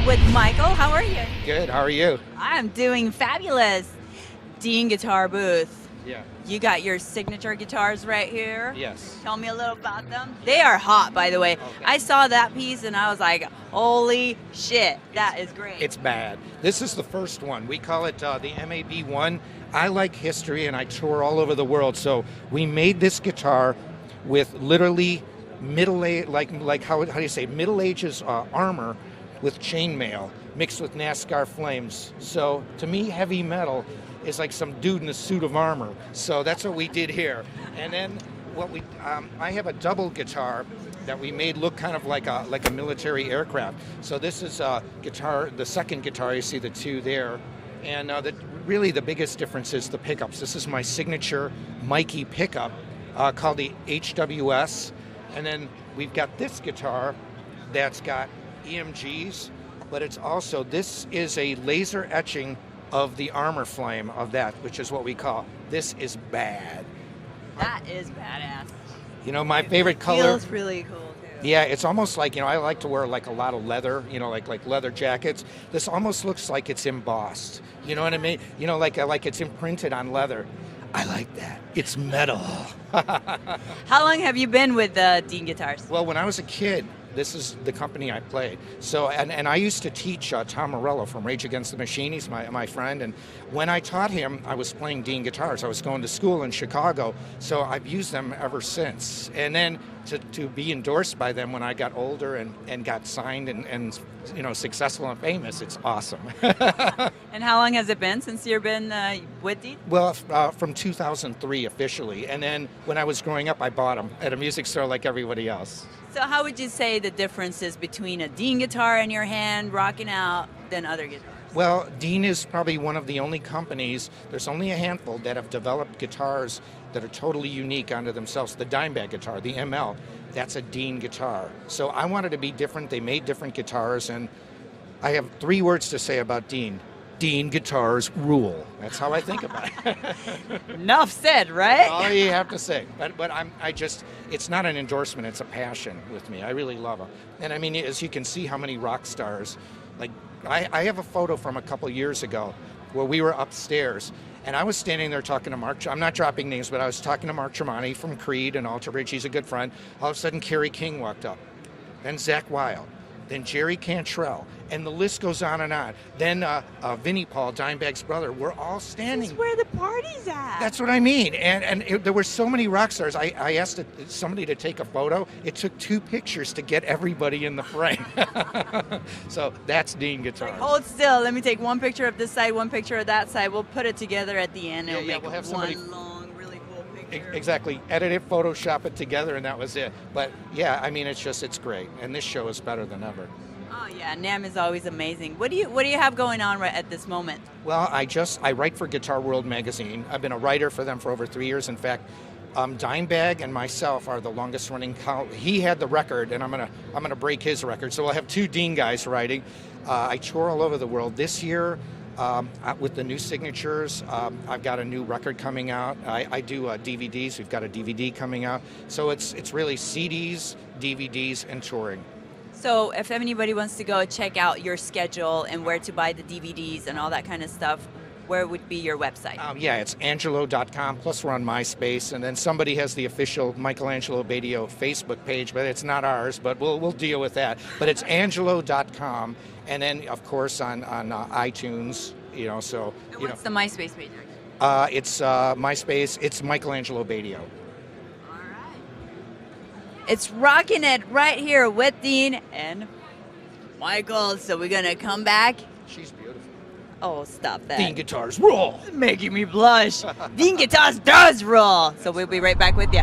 with Michael. How are you? Good. How are you? I'm doing fabulous. Dean Guitar Booth. Yeah. You got your signature guitars right here. Yes. Tell me a little about them. They are hot, by the way. Okay. I saw that piece and I was like, holy shit, that is great. It's bad. This is the first one. We call it the MAB1. I like history and I tour all over the world. So we made this guitar with literally middle age, like how do you say, Middle Ages armor with chainmail mixed with NASCAR flames. So to me, heavy metal is like some dude in a suit of armor. So that's what we did here. And then I have a double guitar that we made look kind of like a military aircraft. So this is a guitar, the second guitar, you see the two there. And really the biggest difference is the pickups. This is my signature Mikey pickup called the HWS. And then we've got this guitar that's got EMGs, but it's also, this is a laser etching of the armor flame of that, which is what we call, this is bad. That is badass. You know, my favorite color. Feels really cool too. Yeah, it's almost like, I like to wear like a lot of leather, like leather jackets. This almost looks like it's embossed. You know what I mean? Like it's imprinted on leather. I like that. It's metal. How long have you been with Dean Guitars? Well, when I was a kid, this is the company I played. So, and I used to teach Tom Morello from Rage Against the Machine. He's my friend. And when I taught him, I was playing Dean guitars. I was going to school in Chicago. So I've used them ever since. And then to be endorsed by them when I got older and got signed and successful and famous, it's awesome. And how long has it been since you've been with Dean? Well, from 2003 officially. And then when I was growing up, I bought them at a music store like everybody else. So how would you say the difference is between a Dean guitar in your hand rocking out than other guitars? Well, Dean is probably one of the only companies, there's only a handful that have developed guitars that are totally unique unto themselves. The Dimebag guitar, the ML, that's a Dean guitar. So I wanted to be different. They made different guitars, and I have 3 words to say about Dean. Dean guitars rule. That's how I think about it. Enough said, right? All you have to say. But it's not an endorsement, it's a passion with me. I really love them. And I mean, as you can see how many rock stars, like I have a photo from a couple years ago where we were upstairs and I was standing there talking to Mark, I'm not dropping names, but I was talking to Mark Tremonti from Creed and Alter Bridge, he's a good friend. All of a sudden Kerry King walked up, then Zakk Wylde, then Jerry Cantrell, and the list goes on and on. Then Vinnie Paul, Dimebag's brother, we're all standing. This is where the party's at. That's what I mean. And there were so many rock stars. I asked somebody to take a photo. It took 2 pictures to get everybody in the frame. So that's Dean Guitars. Like, hold still. Let me take one picture of this side, one picture of that side. We'll put it together at the end. Yeah, we'll have somebody one long, really cool picture. Exactly. Edit it, Photoshop it together, and that was it. But yeah, I mean, it's great. And this show is better than ever. Oh yeah, NAMM is always amazing. What do you have going on right at this moment? Well, I write for Guitar World magazine. I've been a writer for them for over 3 years. In fact, Dimebag and myself are the longest running. He had the record, and I'm gonna break his record. So we'll have 2 Dean guys writing. I tour all over the world. This year, with the new signatures, I've got a new record coming out. I do DVDs. We've got a DVD coming out. So it's really CDs, DVDs, and touring. So if anybody wants to go check out your schedule and where to buy the DVDs and all that kind of stuff, where would be your website? Yeah, it's angelo.com, plus we're on MySpace, and then somebody has the official Michelangelo Batio Facebook page, but it's not ours, but we'll deal with that. But it's angelo.com, and then, of course, on iTunes, so... And what's the MySpace page? It's MySpace, it's Michelangelo Batio. It's rocking it right here with Dean and Michael. So we're gonna come back. She's beautiful. Oh, stop that. Dean Guitars roll. Making me blush. Dean Guitars does roll. So we'll be right back with you.